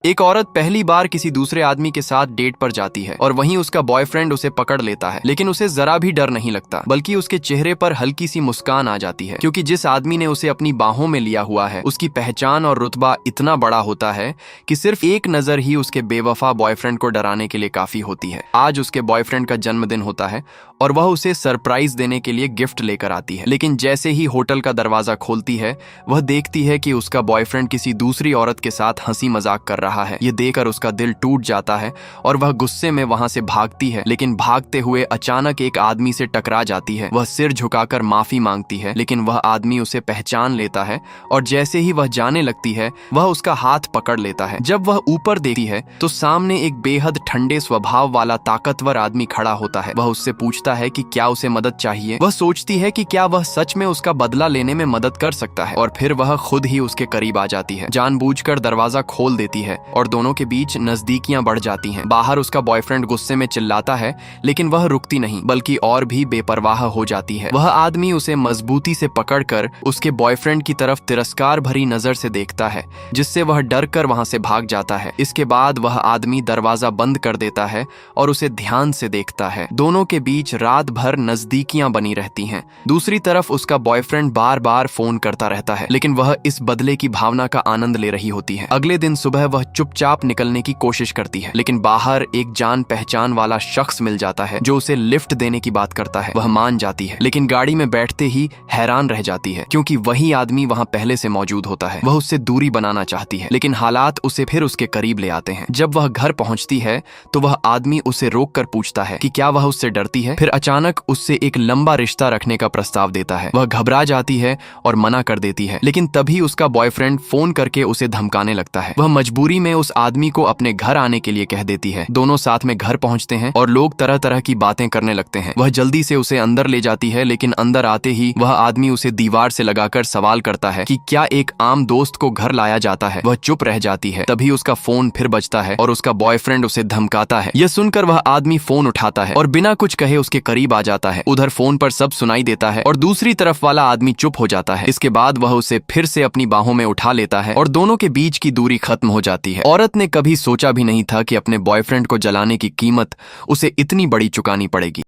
एक औरत पहली बार किसी दूसरे आदमी के साथ डेट पर जाती है और वहीं उसका बॉयफ्रेंड उसे पकड़ लेता है, लेकिन उसे जरा भी डर नहीं लगता, बल्कि उसके चेहरे पर हल्की सी मुस्कान आ जाती है, क्योंकि जिस आदमी ने उसे अपनी बाहों में लिया हुआ है उसकी पहचान और रुतबा इतना बड़ा होता है कि सिर्फ एक नजर ही उसके बेवफा बॉयफ्रेंड को डराने के लिए काफी होती है। आज उसके बॉयफ्रेंड का जन्मदिन होता है और वह उसे सरप्राइज देने के लिए गिफ्ट लेकर आती है, लेकिन जैसे ही होटल का दरवाजा खोलती है वह देखती है कि उसका बॉयफ्रेंड किसी दूसरी औरत के साथ हंसी मजाक कर रहा है। ये देखकर उसका दिल टूट जाता है और वह गुस्से में वहां से भागती है, लेकिन भागते हुए अचानक एक आदमी से टकरा जाती है। वह सिर झुकाकर माफी मांगती है, लेकिन वह आदमी उसे पहचान लेता है और जैसे ही वह जाने लगती है वह उसका हाथ पकड़ लेता है। जब वह ऊपर देखती है तो सामने एक बेहद ठंडे स्वभाव वाला ताकतवर आदमी खड़ा होता है। वह उससे पूछता है कि क्या उसे मदद चाहिए। वह सोचती है कि क्या वह सच में उसका बदला लेने में मदद कर सकता है और फिर वह खुद ही उसके करीब आ जाती है। जानबूझकर दरवाजा खोल देती है और दोनों के बीच नजदीकियां बढ़ जाती हैं। बाहर उसका बॉयफ्रेंड गुस्से में चिल्लाता है, लेकिन वह रुकती नहीं बल्कि और भी बेपरवाह हो जाती है। वह आदमी उसे मजबूती से पकड़कर उसके बॉयफ्रेंड की तरफ तिरस्कार भरी नजर से देखता है, जिससे वह डर कर वहां से भाग जाता है। इसके बाद वह आदमी दरवाजा बंद कर देता है और उसे ध्यान से देखता है। दोनों के बीच रात भर नजदीकियां बनी रहती हैं। दूसरी तरफ उसका बॉयफ्रेंड बार बार फोन करता रहता है, लेकिन वह इस बदले की भावना का आनंद ले रही होती है। अगले दिन सुबह वह चुपचाप निकलने की कोशिश करती है, लेकिन बाहर एक जान पहचान वाला शख्स मिल जाता है जो उसे लिफ्ट देने की बात करता है। वह मान जाती है, लेकिन गाड़ी में बैठते ही हैरान रह जाती है, क्योंकि वही आदमी वहां पहले से मौजूद होता है। वह उससे दूरी बनाना चाहती है, लेकिन हालात उसे फिर उसके करीब ले आते हैं। जब वह घर पहुंचती है तो वह आदमी उसे रोककर पूछता है कि क्या वह उससे डरती है। फिर अचानक उससे एक लंबा रिश्ता रखने का प्रस्ताव देता है। वह घबरा जाती है और मना कर देती है, लेकिन तभी उसका बॉयफ्रेंड फोन करके उसे धमकाने लगता है। वह मजबूरी में उस आदमी को अपने घर आने के लिए कह देती है। दोनों साथ में घर पहुंचते हैं और लोग तरह तरह की बातें करने लगते हैं। वह जल्दी से उसे अंदर ले जाती है, लेकिन अंदर आते ही वह आदमी उसे दीवार से लगाकर सवाल करता है कि क्या एक आम दोस्त को घर लाया जाता है। वह चुप रह जाती है। तभी उसका फोन फिर बजता है और उसका बॉयफ्रेंड उसे धमकाता है। यह सुनकर वह आदमी फोन उठाता है और बिना कुछ कहे उसके करीब आ जाता है। उधर फोन पर सब सुनाई देता है और दूसरी तरफ वाला आदमी चुप हो जाता है। इसके बाद वह उसे फिर से अपनी बाहों में उठा लेता है और दोनों के बीच की दूरी खत्म हो जाती है। औरत ने कभी सोचा भी नहीं था कि अपने बॉयफ्रेंड को जलाने की कीमत उसे इतनी बड़ी चुकानी पड़ेगी।